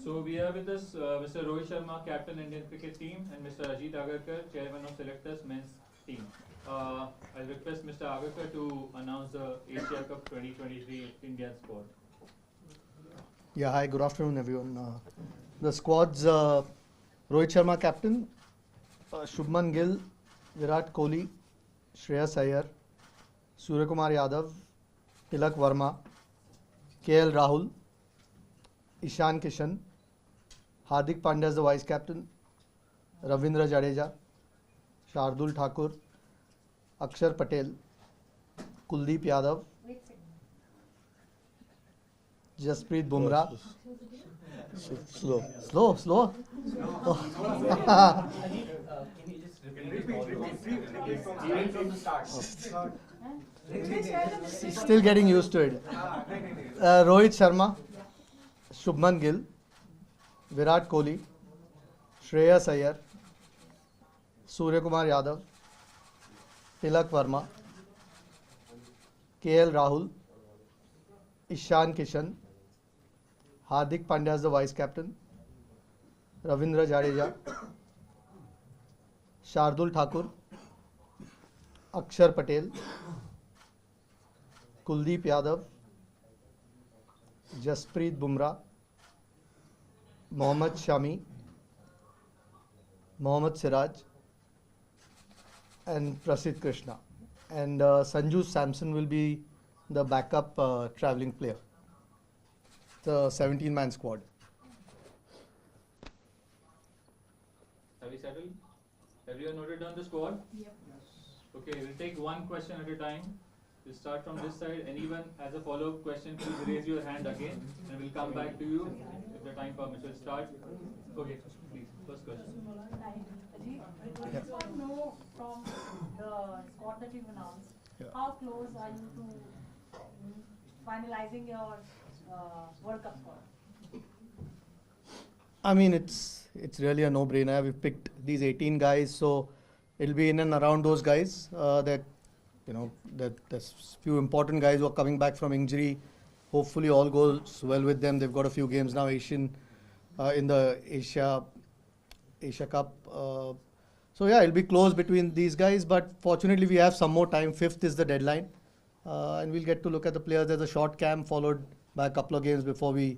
So we have with us Mr. Rohit Sharma, captain Indian cricket team, and Mr. Ajit Agarkar, chairman of selectors men's team. I'll request Mr. Agarkar to announce the Asia Cup 2023 Indian squad. Yeah, hi, good afternoon, everyone. The squad's Rohit Sharma, captain, Shubman Gill, Virat Kohli, Shreyas Iyer, Suryakumar Yadav, Tilak Verma, KL Rahul, Ishan Kishan, Hardik Pandya as the vice captain, Ravindra Jadeja, Shardul Thakur, Akshar Patel, Kuldeep Yadav, Jasprit Bumrah. Slow. Slow. Repeat from the start. Still getting used to it. Rohit Sharma, Shubman Gill, Virat Kohli, Shreyas Iyer, Suryakumar Yadav, Tilak Verma, KL Rahul, Ishan Kishan, Hardik Pandya as the vice captain, Ravindra Jadeja, Shardul Thakur, Akshar Patel, Kuldeep Yadav, Jasprit Bumrah, Mohammad Shami, Mohammad Siraj, and Prasidh Krishna. And Sanju Samson will be the backup travelling player. The 17-man squad. Have we settled? Everyone noted down the squad? Yep. Okay, we'll take one question at a time. We'll start from this side. Anyone has a follow-up question, please raise your hand again and we'll come back to you if the time permits. We'll start. Okay, please, first question. Ajit, I just want to know from the squad that you've announced, how close are you to finalizing your World Cup squad? I mean, it's really a no-brainer. We've picked these 18 guys, so it'll be in and around those guys. There's few important guys who are coming back from injury. Hopefully, all goes well with them. They've got a few games now, in the Asia Cup. So yeah, it'll be close between these guys. But fortunately, we have some more time. 5th is the deadline, and we'll get to look at the players. There's a short camp followed by a couple of games before we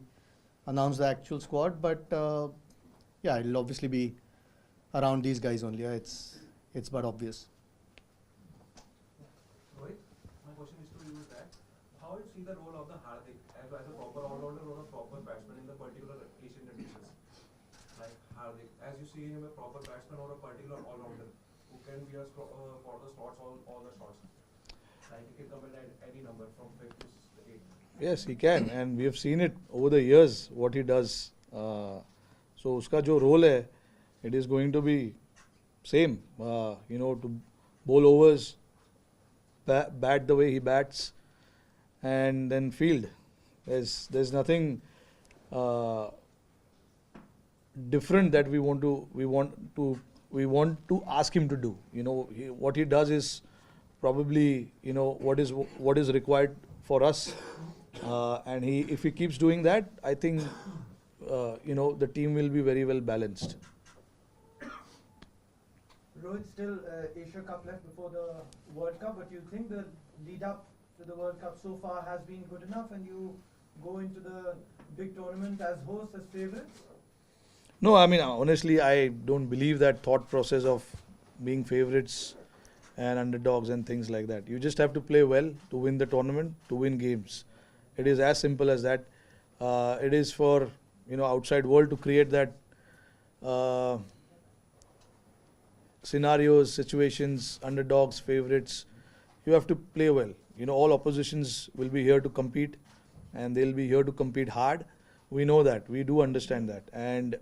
announce the actual squad. But yeah, it'll obviously be around these guys only. It's but obvious. Rohit, my question is to you is that how you see the role of the Hardik as a proper all-rounder or a proper batsman in the particular Asian conditions? Like Hardik, as you see him a proper batsman or a particular all-rounder who can be for the slots, all the shots. Like he can come in at any number from 5 to 8. Yes, he can, and we have seen it over the years what he does. So uska jo role hai, it is going to be same. To bowl overs, bat the way he bats, and then field. There's nothing different that we want to ask him to do. What he does is probably what is required for us, and if he keeps doing that, I think the team will be very well balanced. Rohit, still Asia Cup left before the World Cup, but you think the lead up to the World Cup so far has been good enough and you go into the big tournament as hosts, as favourites? No, I mean, honestly, I don't believe that thought process of being favourites and underdogs and things like that. You just have to play well to win the tournament, to win games. It is as simple as that. It is for outside world to create that scenarios, situations, underdogs, favourites. You have to play well. All oppositions will be here to compete, and they'll be here to compete hard. We know that. We do understand that, and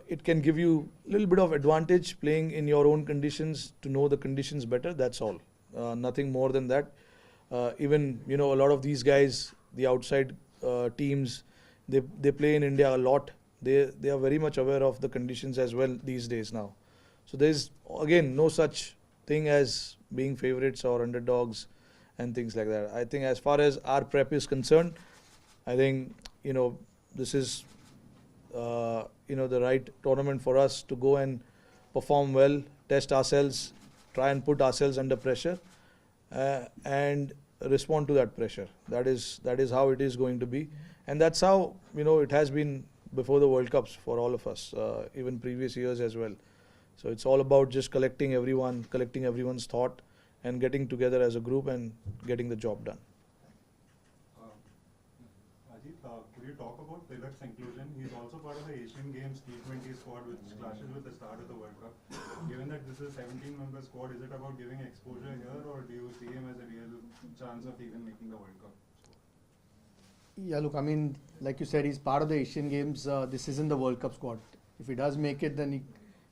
it can give you a little bit of advantage playing in your own conditions, to know the conditions better. That's all. Nothing more than that. Even a lot of these guys, the outside teams, they play in India a lot. They are very much aware of the conditions as well these days now. So there's again no such thing as being favourites or underdogs and things like that. I think as far as our prep is concerned, I think, this is, the right tournament for us to go and perform well, test ourselves, try and put ourselves under pressure, and respond to that pressure. That is how it is going to be, and that's how it has been before the World Cups for all of us, even previous years as well. So it's all about just collecting everyone's thought, and getting together as a group and getting the job done. Ajit, could you talk about Tilak's inclusion? He's also part of the Asian Games T20 squad, which clashes with the start of the World Cup. Given that this is a 17-member squad, is it about giving exposure here, or do you see him as a real chance of even making the World Cup? Yeah, look, I mean, like you said, he's part of the Asian Games. This isn't the World Cup squad. If he does make it, then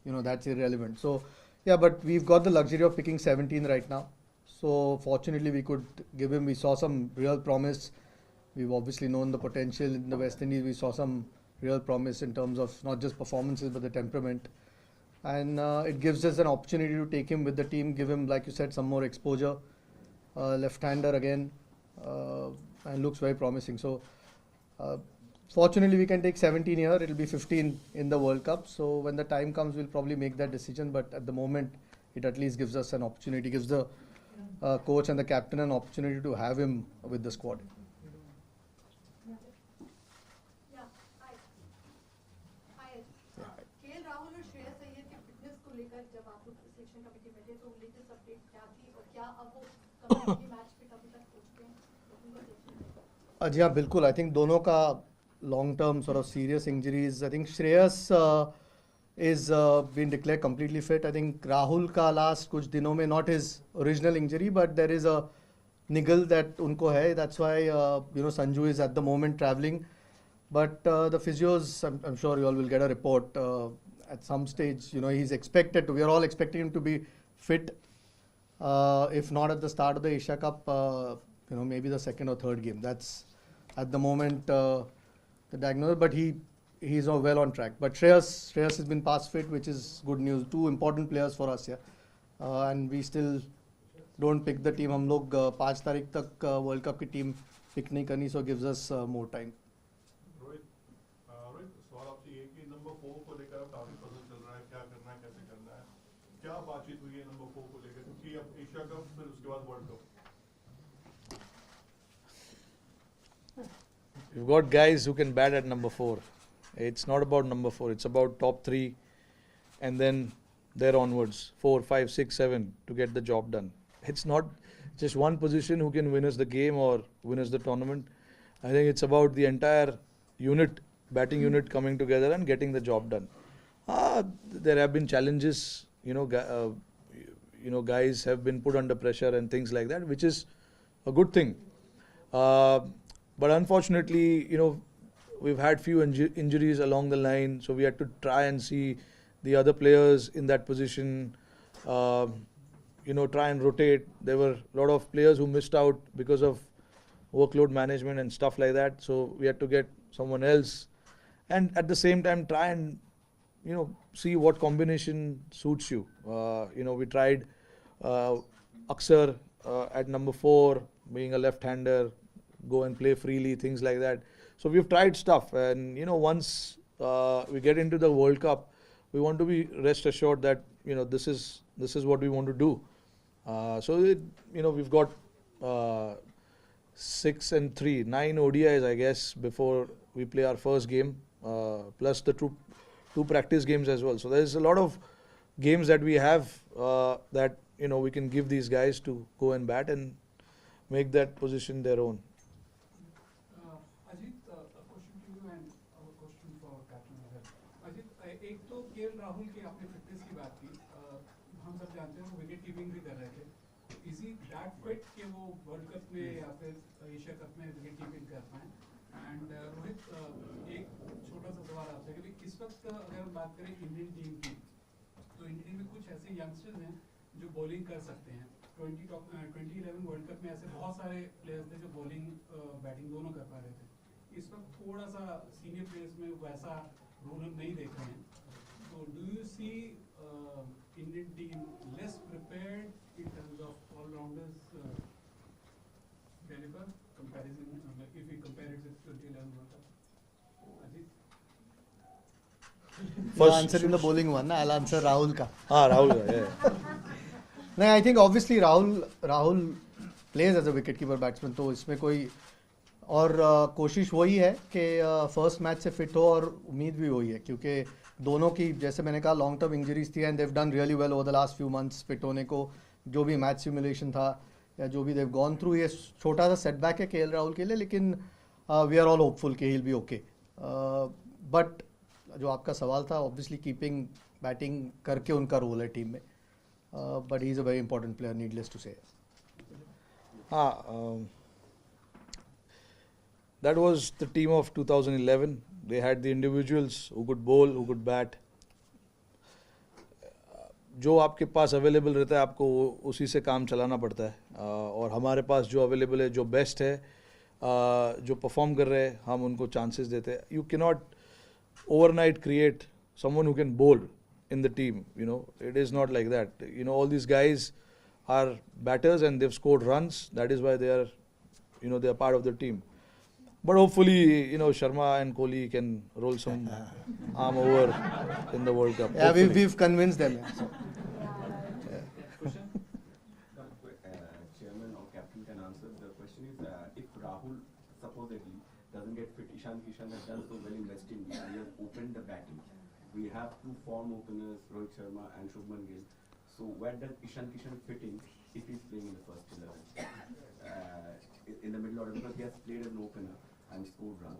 that's irrelevant. So, yeah, but we've got the luxury of picking 17 right now. So, fortunately, we could give him. We saw some real promise. We've obviously known the potential in the West Indies. We saw some real promise in terms of not just performances but the temperament. And it gives us an opportunity to take him with the team, give him, like you said, some more exposure. Left-hander again, and looks very promising. So, fortunately, we can take 17 here. It'll be 15 in the World Cup. So, when the time comes, we'll probably make that decision. But at the moment, it at least gives us an opportunity, gives the coach and the captain an opportunity to have him with the squad. जी हाँ बिल्कुल. I think दोनों का long term sort of serious injuries. I think Shreyas is been declared completely fit. I think Rahul का last कुछ दिनों में not his original injury, but there is a niggle that उनको है. That's why Sanju is at the moment travelling. But the physios, I'm sure you all will get a report at some stage. He's expected to. We are all expecting him to be fit. If not at the start of the Asia Cup, maybe the second or third game. That's at the moment the diagnosis. But he's well on track. But Shreyas has been past fit, which is good news. Two important players for us here, and we still don't pick the team. हम लोग 5 तारीख तक World Cup की team pick नहीं करनी, so gives us more time. Rohit, सवाल आपसे ये कि नंबर 4 को लेकर अब काफी पजल चल रहा है, क्या करना है, कैसे करना है, क्या बातचीत हुई है नंबर 4 को लेकर, क्योंकि अब एशिया कप फिर उसके बाद world cup. You've got guys who can bat at number 4. It's not about number 4. It's about top 3, and then there onwards, 4, 5, 6, 7 to get the job done. It's not just one position who can win us the game or win us the tournament. I think it's about the entire unit, batting unit coming together and getting the job done. There have been challenges, guys have been put under pressure and things like that, which is a good thing. But unfortunately, we've had few injuries along the line, so we had to try and see the other players in that position, try and rotate. There were a lot of players who missed out because of workload management and stuff like that, so we had to get someone else. And at the same time, try and, see what combination suits you. We tried Aksar at number 4, being a left-hander, go and play freely, things like that. So we've tried stuff, and once we get into the World Cup, we want to be rest assured that this is what we want to do. We've got 6 and 3, 9 ODIs, I guess, before we play our first game, plus the two practice games as well. So there's a lot of games that we have that we can give these guys to go and bat and make that position their own. Ajit, a question to you and a question for Captain Rohit. Ajit, एक तो KL Rahul की आपने fitness की बात की, हम सब जानते हैं वो विकेट कीपिंग भी कर रहे थे. Is he that fit कि वो वर्ल्ड कप में या फिर एशिया कप में विकेट कीपिंग कर पाए? एंड रोहित, एक छोटा सा सवाल आपसे कि इस वक्त अगर हम बात करें इंडियन टीम की, तो इंडियन टीम में कुछ ऐसे यंगस्टर्स हैं जो बॉलिंग कर सकते हैं. 2011 वर्ल्ड कप में ऐसे बहुत सारे प्लेयर्स थे जो बॉलिंग बैटिंग दोनों कर पा रहे थे. इस वक्त थोड़ा सा सीनियर प्लेयर्स में वैसा रोल नहीं देख रहे हैं. तो do you see Indian team less prepared in terms of all-rounders caliber comparison, if we compare it with 2011 You're answering the bowling one. I'll answer Rahul ka. Rahul, yeah. नहीं, I think obviously Rahul plays as a wicketkeeper batsman, तो इसमें कोई और कोशिश वही है कि first match से फिट हो और उम्मीद भी वही है क्योंकि दोनों की जैसे मैंने कहा लॉन्ग टर्म इंजरीज थी and they've done really well over the last few months fit होने को जो भी मैच सिमुलेशन था या जो भी देव गॉन थ्रू ये छोटा सा सेटबैक है केएल राहुल के लिए लेकिन वी आर ऑल होपफुल कि he will be okay but जो आपका सवाल था ऑब्वियसली कीपिंग बैटिंग करके उनका रोल है टीम में but he is a very important player needless to say That was the team of 2011. They had the individuals who could bowl, who could bat. जो आपके पास अवेलेबल रहता है आपको उसी से काम चलाना पड़ता है और हमारे पास जो अवेलेबल है जो बेस्ट है जो परफॉर्म कर रहे हैं हम उनको चांसेस देते हैं you can not overnight create someone who can बोल in the team, you know, it is not like that. You know, all these guys are batters and they've scored runs. That is why they are, you know, they are part of the team. But hopefully, you know, Sharma and Kohli can roll some arm over in the World Cup. Yeah, we've convinced them. Yeah. Chairman or captain can answer. The question is, if Rahul supposedly doesn't get fit, Ishan Kishan has done so well in West Indies. He has opened the batting. We have two form openers, Rohit Sharma and Shubman Gill. So where does Ishan Kishan fit in if he's playing in the first 11? In the middle order because he has played as an opener and scored runs.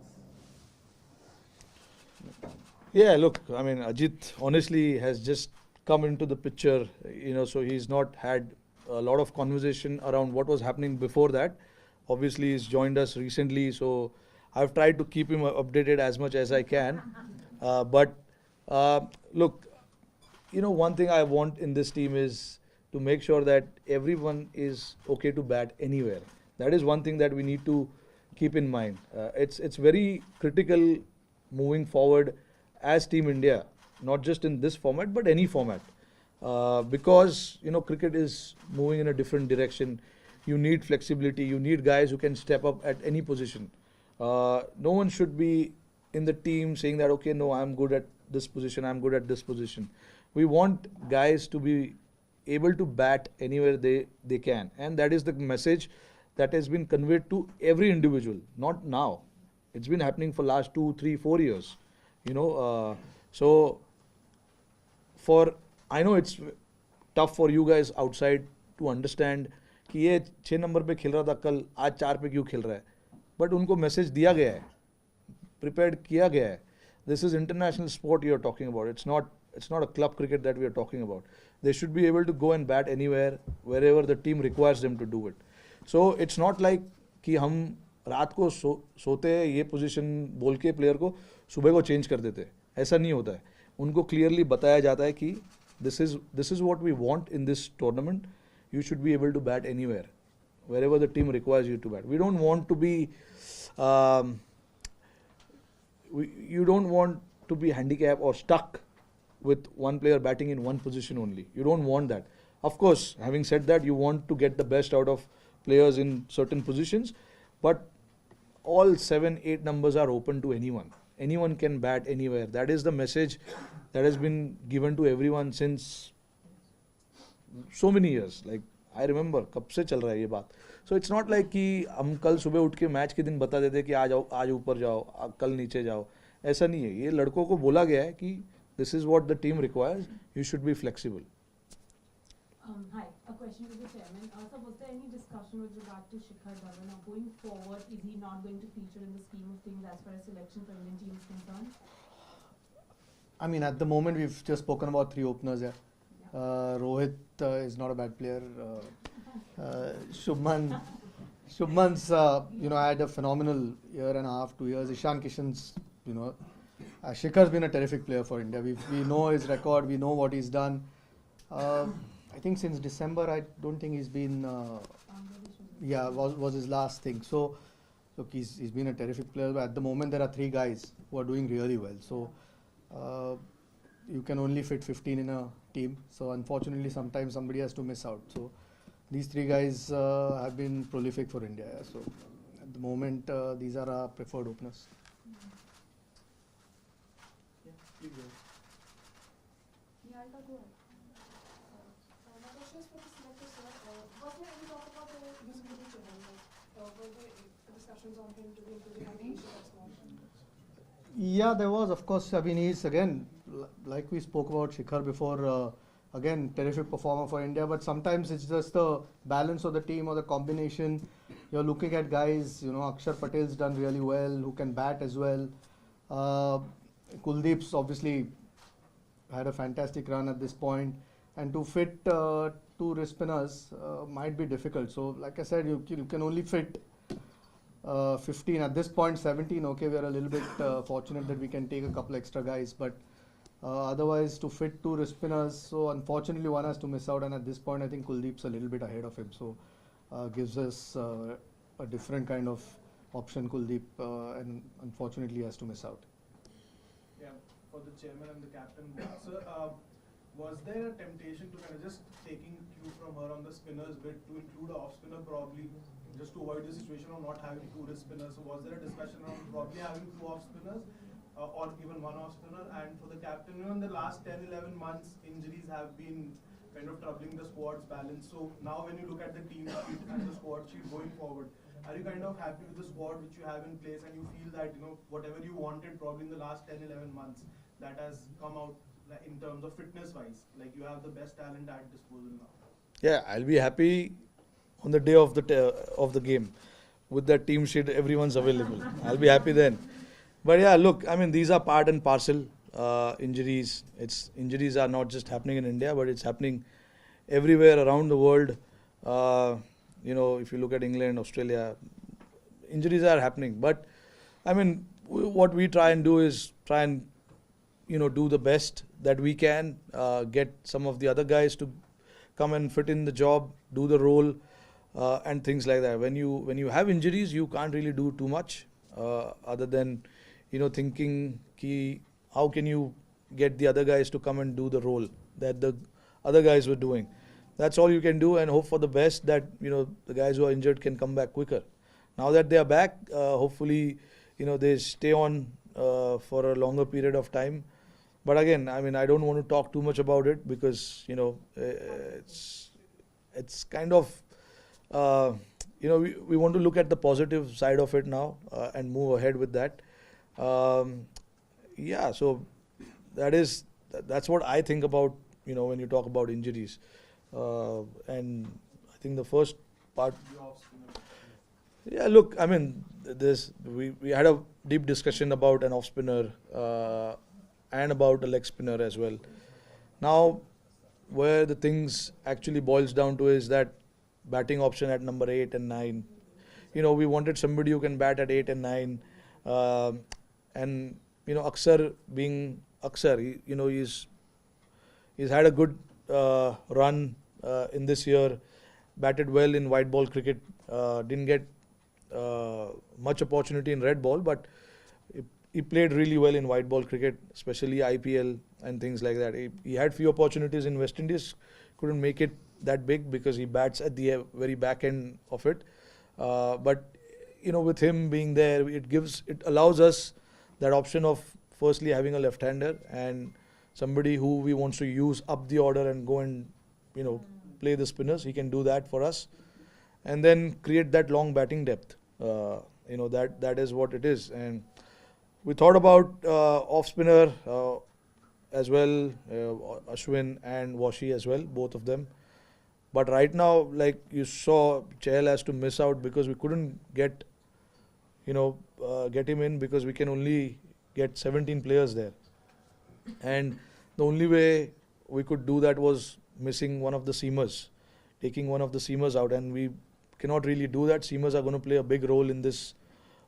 Yeah, look, I mean, Ajit honestly has just come into the picture, you know, so he's not had a lot of conversation around what was happening before that. Obviously, he's joined us recently, so I've tried to keep him updated as much as I can. But look, you know, one thing I want in this team is to make sure that everyone is okay to bat anywhere. That is one thing that we need to keep in mind. It's very critical moving forward as Team India, not just in this format but any format, because you know cricket is moving in a different direction. You need flexibility. You need guys who can step up at any position. No one should be in the team saying that okay, no, I'm good at this position, I'm good at this position. We want guys to be able to bat anywhere they can, and that is the message that has been conveyed to every individual. Not now, it's been happening for last 2, 3, 4 years, you know. So for I know it's tough for you guys outside to understand कि ये 6 number पे खेल रहा था कल आज 4 पे क्यों खेल रहा है, बट उनको मैसेज दिया गया है, प्रिपेयर्ड किया गया है. This is international sport you are talking about. It's not a club cricket that we are talking about. They should be able to go and bat anywhere, wherever the team requires them to do it. So it's not like कि हम रात को सोते हैं ये position बोल के player को सुबह को चेंज कर देते हैं. ऐसा नहीं होता है. उनको क्लियरली बताया जाता है कि this is what we want in this tournament. You should be able to bat anywhere, wherever the team requires you to bat. We don't want to be you don't want to be handicapped or stuck with one player batting in one position only. You don't want that. Of course, having said that, you want to get the best out of players in certain positions, but all 7, 8 numbers are open to anyone. Anyone can bat anywhere. That is the message that has been given to everyone since so many years. Like I remember कब से चल रहा है ये बात. So it's not like कि हम कल सुबह उठ के मैच के दिन बता देते कि आज ऊपर जाओ कल नीचे जाओ. ऐसा नहीं है. ये लड़कों को बोला गया है कि this is what the team requires. You should be flexible. Hi, a question to the chairman. So was there any discussion with regard to Shikhar Dhawan? Now going forward, is he not going to feature in the scheme of things as far as selection for Indian team is concerned? I mean, at the moment, we've just spoken about 3 openers here. Rohit is not a bad player. Shubman's, you know, had a phenomenal year and a half, 2 years. Ishan Kishan's, you know, Shikhar's been a terrific player for India. We know his record. We know what he's done. I think since December, I don't think he's been. Was his last thing. So, look, he's been a terrific player. But at the moment, there are 3 guys who are doing really well. So, you can only fit 15 in a team. So, unfortunately, sometimes somebody has to miss out. So, these 3 guys have been prolific for India. Yeah. So, at the moment, these are our preferred openers. Yeah, I'll go ahead. My question is for the selector, sir. Was there any talk about usability to him? Were there discussions on him to be included on the Asia Cup squad? Yeah, there was, of course. I mean, he's again, like we spoke about Shikhar before, again, terrific performer for India, but sometimes it's just the balance of the team or the combination. You're looking at guys, you know, Akshar Patel's done really well, who can bat as well. Kuldeep's obviously had a fantastic run at this point, and to fit two wrist spinners might be difficult. So, like I said, you can only fit 15 at this point. 17. Okay, we are a little bit fortunate that we can take a couple extra guys, but otherwise to fit two wrist spinners. So unfortunately, one has to miss out, and at this point, I think Kuldeep's a little bit ahead of him. So gives us a different kind of option, Kuldeep, and unfortunately has to miss out. Yeah, for the chairman and the captain. Sir, was there a temptation to kind of just taking cue from her on the spinners bit to include an off spinner probably, just to avoid the situation of not having two wrist spinners? So was there a discussion on probably having two off spinners or even one off spinner? And for the captain, you know, in the last 10-11 months, injuries have been kind of troubling the squad's balance. So now when you look at the team sheet and the squad sheet going forward, are you kind of happy with the squad which you have in place, and you feel that, you know, whatever you wanted probably in the last 10-11 months, that has come out in terms of fitness wise, like you have the best talent at disposal now? Yeah, I'll be happy on the day of the game with that team sheet. Everyone's available. I'll be happy then. But yeah, look, I mean, these are part and parcel injuries. Injuries are not just happening in India, but it's happening everywhere around the world. You know, if you look at England, Australia, injuries are happening. But I mean, what we try and do is try and, you know, do the best that we can, get some of the other guys to come and fit in the job, do the role, and things like that. When you have injuries, you can't really do too much other than, you know, thinking how can you get the other guys to come and do the role that the other guys were doing. That's all you can do, and hope for the best that, you know, the guys who are injured can come back quicker. Now that they are back, hopefully, you know, they stay on for a longer period of time. But again, I mean, I don't want to talk too much about it because, you know, it's kind of, you know, we want to look at the positive side of it now and move ahead with that. Yeah, so that's what I think about, you know, when you talk about injuries. And I think the first part. Yeah, look, I mean, we had a deep discussion about an off spinner and about a leg spinner as well. Now, where the things actually boils down to is that batting option at number 8 and 9. You know, we wanted somebody who can bat at 8 and 9. And, you know, Akshar being Akshar, you know, he's had a good run in this year, batted well in white ball cricket, didn't get much opportunity in red ball, but he played really well in white ball cricket, especially IPL and things like that. He had few opportunities in West Indies, couldn't make it that big because he bats at the very back end of it. But, you know, with him being there, it allows us that option of firstly having a left-hander and somebody who we want to use up the order and go and, you know, play the spinners. He can do that for us, and then create that long batting depth. You know, that is what it is. And we thought about off spinner as well, Ashwin and Washi as well, both of them. But right now, like you saw, Chahal has to miss out because we couldn't get, you know, get him in because we can only get 17 players there. And the only way we could do that was missing one of the seamers, taking one of the seamers out, and we cannot really do that. Seamers are going to play a big role in this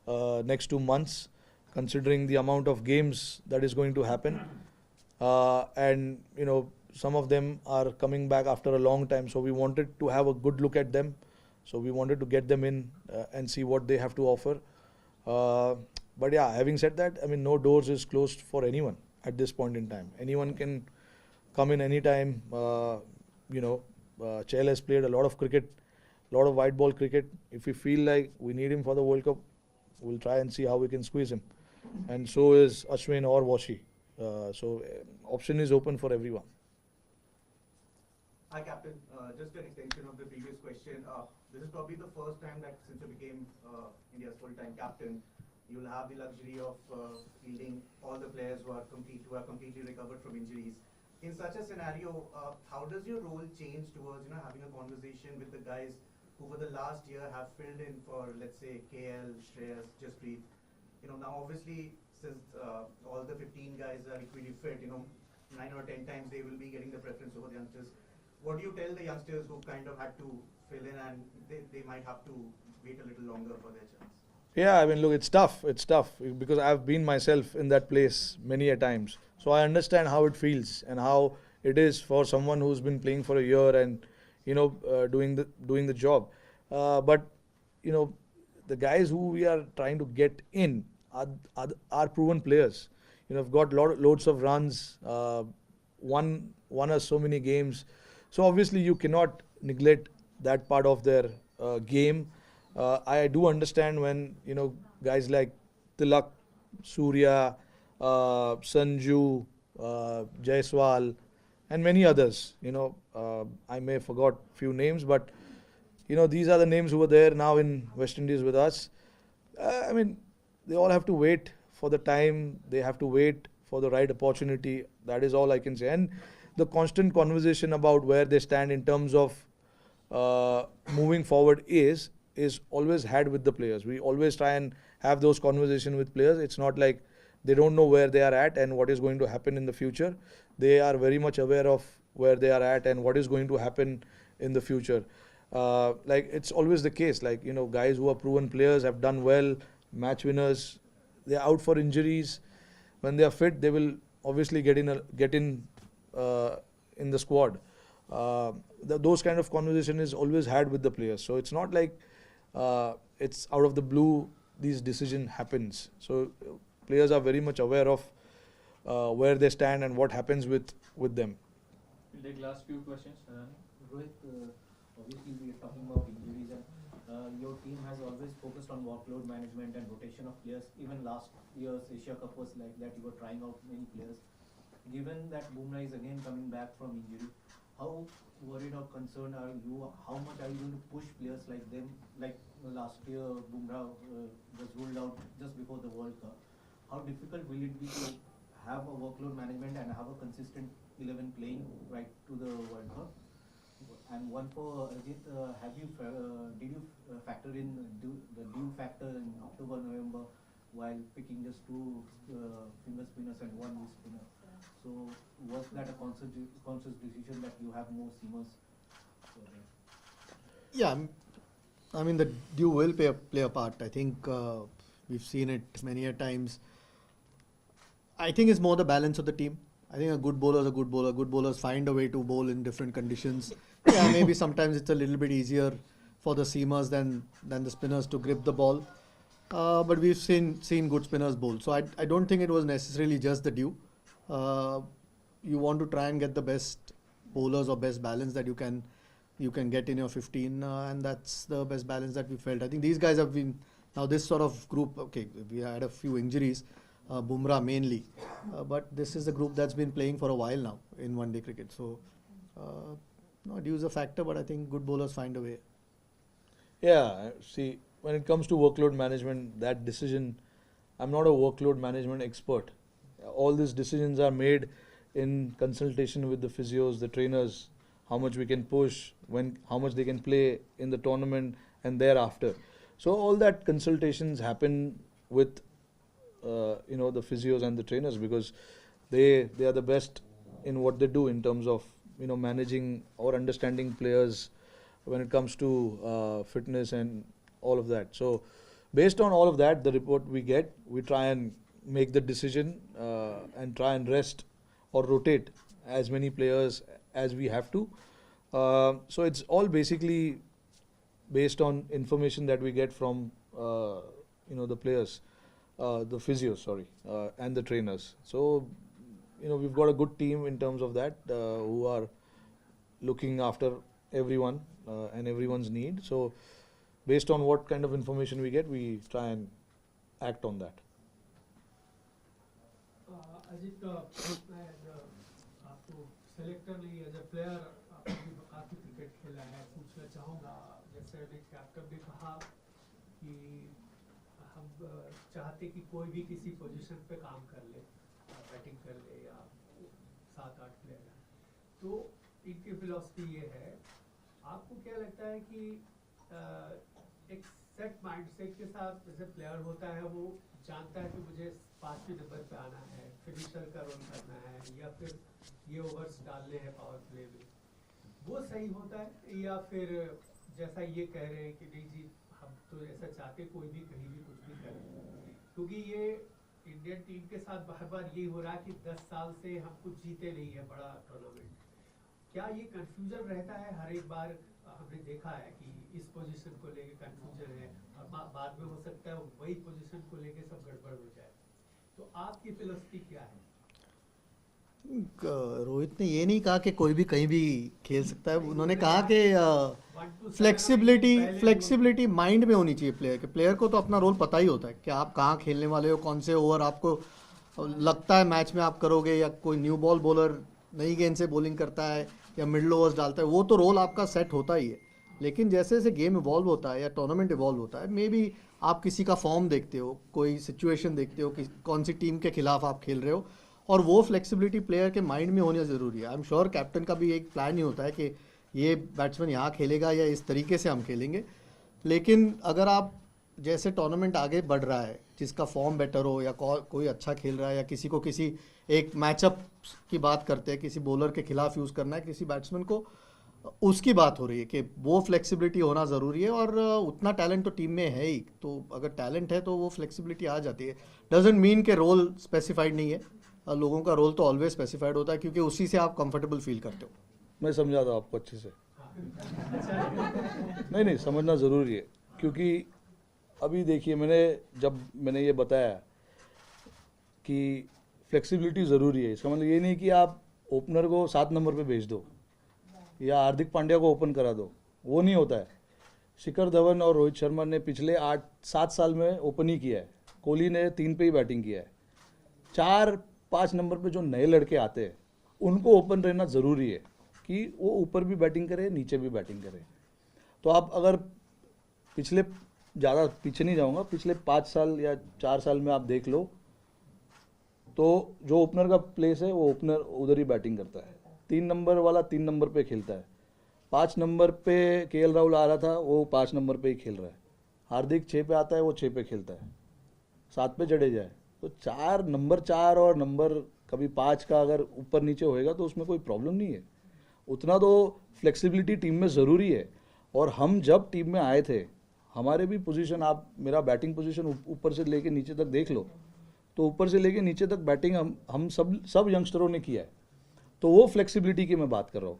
next 2 months, considering the amount of games that is going to happen. And, you know, some of them are coming back after a long time, so we wanted to have a good look at them. So we wanted to get them in and see what they have to offer. But yeah, having said that, I mean, no doors is closed for anyone at this point in time. Anyone can come in anytime. You know, Chahal has played a lot of cricket, a lot of white ball cricket. If we feel like we need him for the World Cup, we'll try and see how we can squeeze him. And so is Ashwin or Washi. So option is open for everyone. Hi, Captain. Just an extension of the previous question. This is probably the first time that since you became India's full-time captain, you'll have the luxury of fielding all the players who are completely recovered from injuries. In such a scenario, how does your role change towards having a conversation with the guys who for the last year have filled in for, let's say, KL, Shreyas, Jasprit? Now obviously since all the 15 guys are equally fit, 9 or 10 times they will be getting the preference over the youngsters. What do you tell the youngsters who kind of had to fill in and they might have to wait a little longer for their chance? Yeah, I mean, look, it's tough. It's tough because I've been myself in that place many a times. So I understand how it feels and how it is for someone who's been playing for a year and doing the job. But the guys who we are trying to get in are proven players. Have got loads of runs, won us so many games. So obviously you cannot neglect that part of their game. I do understand when guys like Tilak, Surya, Sanju, Jaiswal, and many others. I may have forgot few names, but these are the names who were there now in West Indies with us. I mean, they all have to wait for the time. They have to wait for the right opportunity. That is all I can say. And the constant conversation about where they stand in terms of moving forward is always had with the players. We always try and have those conversations with players. It's not like they don't know where they are at and what is going to happen in the future. They are very much aware of where they are at and what is going to happen in the future. Like it's always the case. Like guys who are proven players have done well, match winners. They are out for injuries. When they are fit, they will obviously get in the squad. Those kind of conversation is always had with the players. So it's not like it's out of the blue these decision happens. So players are very much aware of where they stand and what happens with them. We'll take last few questions. Rohit, obviously we are talking about injuries and your team has always focused on workload management and rotation of players. Even last year's Asia Cup was like that. You were trying out many players. Given that Bumrah is again coming back from injury, how worried or concerned are you? How much are you going to push players like them? Like last year, Bumrah was ruled out just before the World Cup. How difficult will it be to have a workload management and have a consistent 11 playing right to the World Cup? And one for Ajit, did you factor in the due factor in October, November while picking just two finger spinners and one wrist spinner? So was that a conscious decision that you have more seamers? Yeah, I mean the due will play a part. I think we've seen it many a times. I think it's more the balance of the team. I think a good bowler is a good bowler. Good bowlers find a way to bowl in different conditions. Yeah, maybe sometimes it's a little bit easier for the seamers than the spinners to grip the ball. But we've seen good spinners bowl. So I don't think it was necessarily just the due. You want to try and get the best bowlers or best balance that you can get in your 15, and that's the best balance that we felt. I think these guys have been now this sort of group. Okay, we had a few injuries, Bumrah mainly, but this is the group that's been playing for a while now in one-day cricket. So no, due is a factor, but I think good bowlers find a way. Yeah, see, when it comes to workload management, that decision, I'm not a workload management expert. All these decisions are made in consultation with the physios, the trainers, how much we can push, how much they can play in the tournament and thereafter. So all that consultations happen with the physios and the trainers because they are the best in what they do in terms of managing or understanding players when it comes to fitness and all of that. So based on all of that, the report we get, we try and make the decision and try and rest or rotate as many players as we have to. So it's all basically based on information that we get from the players, the physios, and the trainers. So we've got a good team in terms of that who are looking after everyone and everyone's need. So based on what kind of information we get, we try and act on that. Ajit, आपको selectorly as a player cricket खेला है, पूछना चाहूँगा, जैसे अभी captain ने कहा कि हम चाहते कि कोई भी किसी पोजीशन पे काम कर ले, बैटिंग कर ले या 7-8 प्लेयर है, तो इनकी फिलॉसफी ये है। आपको क्या लगता है कि एक सेट माइंडसेट के साथ जैसे प्लेयर होता है, वो जानता है कि मुझे 5वें नंबर पे आना है, फिनिशर का रोल करना है, या फिर ये ओवर्स डालने हैं पावर प्ले में, वो सही होता है? या फिर जैसा ये कह रहे हैं कि नहीं जी, हम तो ऐसा चाहते कोई भी कहीं भी कुछ भी करे, क्योंकि ये इंडियन टीम के साथ बार बार ये हो रहा है कि 10 साल से हम कुछ जीते नहीं है बड़ा टूर्नामेंट। क्या ये कंफ्यूजन रहता है हर एक बार? हमने देखा है कि इस पोजीशन को लेके कंफ्यूजन है, और बाद में हो सकता है वही पोजीशन को लेके सब गड़बड़ हो जाए, तो आपकी फिलॉसफी क्या है? रोहित ने ये नहीं कहा कि कोई भी कहीं भी खेल सकता है, उन्होंने कहा कि फ्लेक्सिबिलिटी माइंड में होनी चाहिए प्लेयर के। प्लेयर को तो अपना रोल पता ही होता है कि आप कहाँ खेलने वाले हो, कौन से ओवर आपको लगता है मैच में आप करोगे, या कोई न्यू बॉल बॉलर नई गेंद से बॉलिंग करता है या मिडल ओवर्स डालता है, वो तो रोल आपका सेट होता ही है। लेकिन जैसे जैसे गेम इवॉल्व होता है या टूर्नामेंट इवॉल्व होता है, मे बी आप किसी का फॉर्म देखते हो, कोई सिचुएशन देखते हो कि कौन सी टीम के खिलाफ आप खेल रहे हो, और वो फ्लेक्सिबिलिटी प्लेयर के माइंड में होना ज़रूरी है। आई एम श्योर कैप्टन का भी एक प्लान ही होता है कि ये बैट्समैन यहाँ खेलेगा या इस तरीके से हम खेलेंगे। लेकिन अगर आप जैसे टूर्नामेंट आगे बढ़ रहा है, जिसका फॉर्म बेटर हो या कोई अच्छा खेल रहा है, या किसी को किसी एक मैचअप की बात करते हैं, किसी बॉलर के खिलाफ यूज़ करना है किसी बैट्समैन को, उसकी बात हो रही है कि वो फ्लेक्सिबिलिटी होना ज़रूरी है। और उतना टैलेंट तो टीम में है ही, तो अगर टैलेंट है तो वो फ्लेक्सिबिलिटी आ जाती है। डजेंट मीन के रोल स्पेसिफाइड नहीं है, लोगों का रोल तो ऑलवेज स्पेसिफाइड होता है, क्योंकि उसी से आप कंफर्टेबल फील करते हो। मैं समझा था आपको अच्छे से। नहीं, समझना ज़रूरी है, क्योंकि अभी देखिए, मैंने ये बताया कि फ्लेक्सिबिलिटी ज़रूरी है। इसका मतलब ये नहीं कि आप ओपनर को 7 नंबर पे भेज दो या हार्दिक पांड्या को ओपन करा दो, वो नहीं होता है। शिखर धवन और रोहित शर्मा ने पिछले 8-7 साल में ओपन ही किया है, कोहली ने 3 पे ही बैटिंग किया है। 4-5 नंबर पे जो नए लड़के आते हैं, उनको ओपन रहना ज़रूरी है कि वो ऊपर भी बैटिंग करे, नीचे भी बैटिंग करे। तो आप अगर पिछले, ज़्यादा पीछे नहीं जाऊंगा, पिछले 5 साल या 4 साल में आप देख लो, तो जो ओपनर का प्लेस है वो ओपनर उधर ही बैटिंग करता है। 3 नंबर वाला 3 नंबर पे खेलता है। 5 नंबर पे केएल राहुल आ रहा था, वो 5 नंबर पे ही खेल रहा है। हार्दिक 6 पे आता है, वो 6 पे खेलता है। 7 पे जडेजा है। तो नंबर 4 और नंबर कभी 5 का अगर ऊपर नीचे होएगा तो उसमें कोई प्रॉब्लम नहीं है। उतना तो फ्लेक्सिबिलिटी टीम में ज़रूरी है। और हम जब टीम में आए थे, हमारे भी पोजीशन, आप मेरा बैटिंग पोजीशन ऊपर से लेके नीचे तक देख लो, तो ऊपर से लेके नीचे तक बैटिंग हम सब यंगस्टरों ने किया है। तो वो फ्लेक्सिबिलिटी की मैं बात कर रहा हूँ।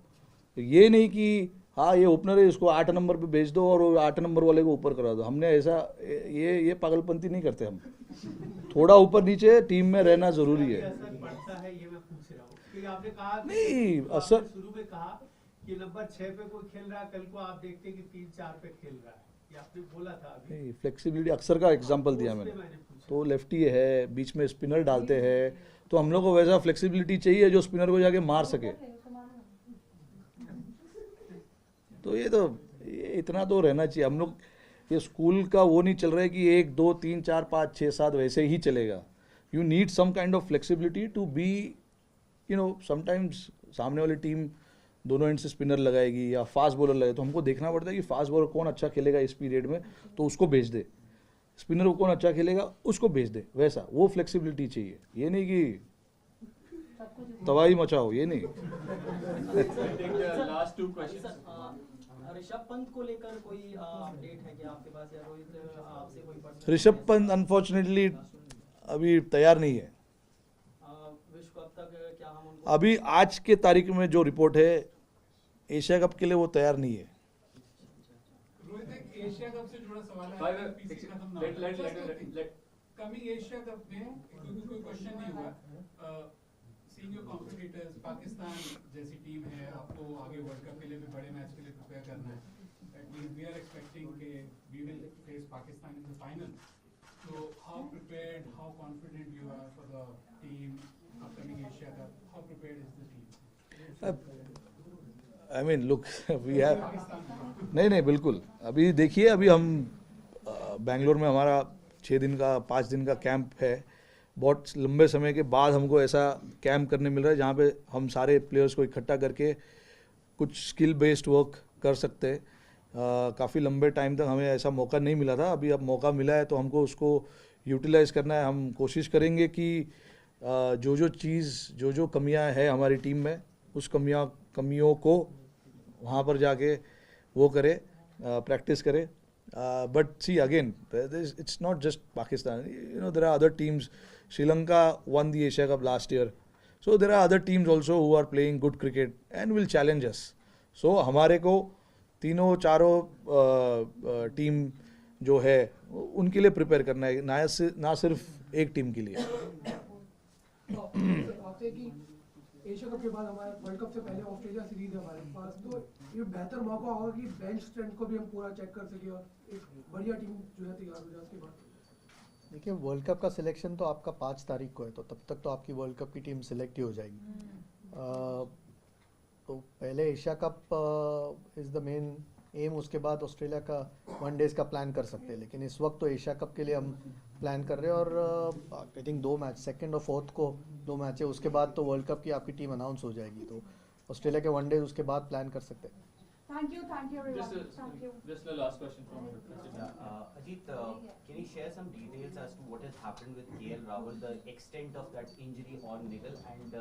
तो ये नहीं कि हाँ ये ओपनर है, इसको 8 नंबर पे भेज दो और 8 नंबर वाले को ऊपर करा दो। हमने ऐसा ये पागलपंती नहीं करते हम। थोड़ा ऊपर नीचे टीम में रहना ज़रूरी है। नहीं, असर शुरू में कहा कि नंबर 6 पे कोई खेल रहा है, कल को आप देखते कि 3-4 पे खेल रहा है, ये आपने बोला था अभी। नहीं, फ्लेक्सिबिलिटी अक्सर का एग्जांपल दिया मैंने। तो लेफ्टी है, बीच में स्पिनर डालते हैं, तो हम लोग को वैसा फ्लेक्सिबिलिटी चाहिए जो स्पिनर को जाके मार सके। तो ये इतना तो रहना चाहिए। हम लोग ये स्कूल का वो नहीं चल रहा है कि 1 2 3 4 5 6 7 वैसे ही चलेगा। You need some kind of flexibility to be, sometimes सामने वाली टीम दोनों एंड से स्पिनर लगाएगी या फास्ट बॉलर लगाएगी, तो हमको देखना पड़ता है कि फास्ट बॉलर कौन अच्छा खेलेगा इस पीरियड में, तो उसको भेज दे। स्पिनर को कौन अच्छा खेलेगा, उसको भेज दे। वैसा वो फ्लेक्सिबिलिटी चाहिए। ये नहीं कि तबाही मचाओ, ये नहीं। ऋषभ पंत को लेकर कोई अपडेट है क्या आपके पास, या रोहित आपसे कोई पर्सनल? ऋषभ पंत अनफॉर्चुनेटली अभी तैयार नहीं है। विश्व कप तक क्या हम उनको, अभी आज के तारीख में जो रिपोर्ट है, एशिया कप के लिए वो तैयार नहीं है। रोहित, एक एशिया कप से जुड़ा सवाल है। कमिंग एशिया कप में क्योंकि कोई क्वेश्चन नहीं हुआ, सीइंग योर कॉम्पिटिटर्स, पाकिस्तान जैसी टीम है, आपको आगे वर्ल्ड कप के लिए भी बड़े मैच के लिए प्रिपेयर करना है। That means we are expecting कि we will face Pakistan in the final. So how prepared, how confident you are for the team upcoming Asia Cup? How prepared is the team? I mean, look, we have. नहीं बिल्कुल. अभी देखिए, अभी हम बैंगलोर में हमारा 6 दिन का 5 दिन का कैंप है. बहुत लंबे समय के बाद हमको ऐसा कैंप करने मिल रहा है जहाँ पे हम सारे प्लेयर्स को इकट्ठा करके कुछ स्किल बेस्ड वर्क कर सकते हैं. काफ़ी लंबे टाइम तक हमें ऐसा मौका नहीं मिला था. अभी अब मौका मिला है तो हमको उसको यूटिलाइज़ करना है. हम कोशिश करेंगे कि जो कमियां है हमारी टीम में, उस कमियों को वहाँ पर जाके वो करे, प्रैक्टिस करे. But see again, it's not just Pakistan. You know, there are other teams. Sri Lanka won the Asia Cup last year. So there are other teams also who are playing good cricket and will challenge us. So हमारे को तीनों चारों team जो है उनके लिए prepare करना है, ना सिर्फ एक टीम के लिए. आपसे कि एशिया कप के बाद हमारे वर्ल्ड कप से पहले ऑस्ट्रेलिया सीरीज है हमारे पास, तो ये बेहतर मौका होगा कि बेंच स्ट्रेंथ को भी हम पूरा चेक कर सके और एक बढ़िया टीम जो है तैयार हो जाए उसके बाद. देखिए, वर्ल्ड कप का सिलेक्शन तो आपका 5 तारीख को है, तो तब तक तो आपकी वर्ल्ड कप की टीम सिलेक्ट ही हो जाएगी. तो पहले Asia cup is the main M. उसके बाद ऑस्ट्रेलिया का 1 डेज़ का प्लान कर सकते हैं, लेकिन इस वक्त तो एशिया कप के लिए हम प्लान कर रहे हैं. और आई थिंक 2 मैच, 2nd और 4th को 2 मैच है. उसके बाद तो वर्ल्ड कप की आपकी टीम अनाउंस हो जाएगी, तो ऑस्ट्रेलिया के 1 डेज उसके बाद प्लान कर सकते हैं. Thank you everyone. Thank you. Just the last question from you. Ajit, can you share some details as to what has happened with KL Rahul, the extent of that injury on niggle, and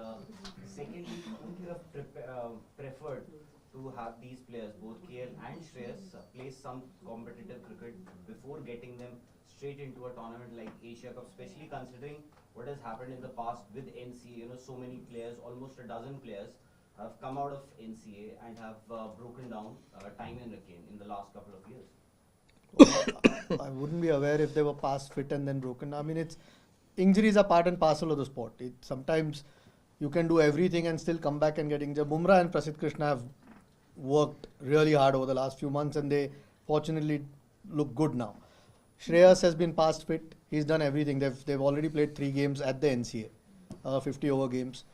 secondly, would you have preferred to have these players, both KL and Shreyas, play some competitive cricket before getting them straight into a tournament like Asia Cup, especially considering what has happened in the past with NCA? You know, so many players, almost a dozen players, have come out of NCA and have broken down time and again in the last couple of years. I wouldn't be aware if they were past fit and then broken. I mean, injuries are part and parcel of the sport. Sometimes you can do everything and still come back and get injured. Bumrah and Prasidh Krishna have worked really hard over the last few months and they fortunately look good now. Shreyas has been past fit. He's done everything. They've already played 3 games at the NCA, 50 over games.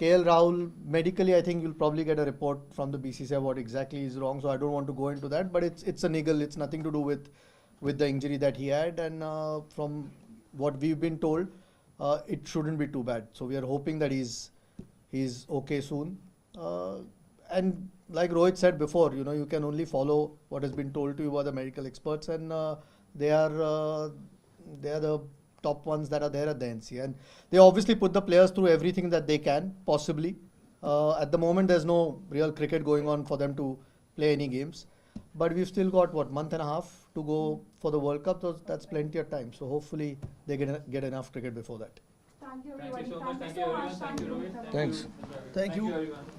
KL Rahul, medically, I think you'll probably get a report from the BCCI what exactly is wrong. So I don't want to go into that, but it's a niggle. It's nothing to do with the injury that he had. And from what we've been told, it shouldn't be too bad. So we are hoping that he's okay soon. And like Rohit said before, you know, you can only follow what has been told to you by the medical experts, and they are the top ones that are there at the NC, and they obviously put the players through everything that they can possibly. At the moment, there's no real cricket going on for them to play any games, but we've still got month and a half to go for the World Cup, so that's plenty of time. So hopefully they get enough cricket before that. Thank you Thank everybody. you so much. Thank you everyone. Thank you Rohit. Thanks. Thank you. everyone.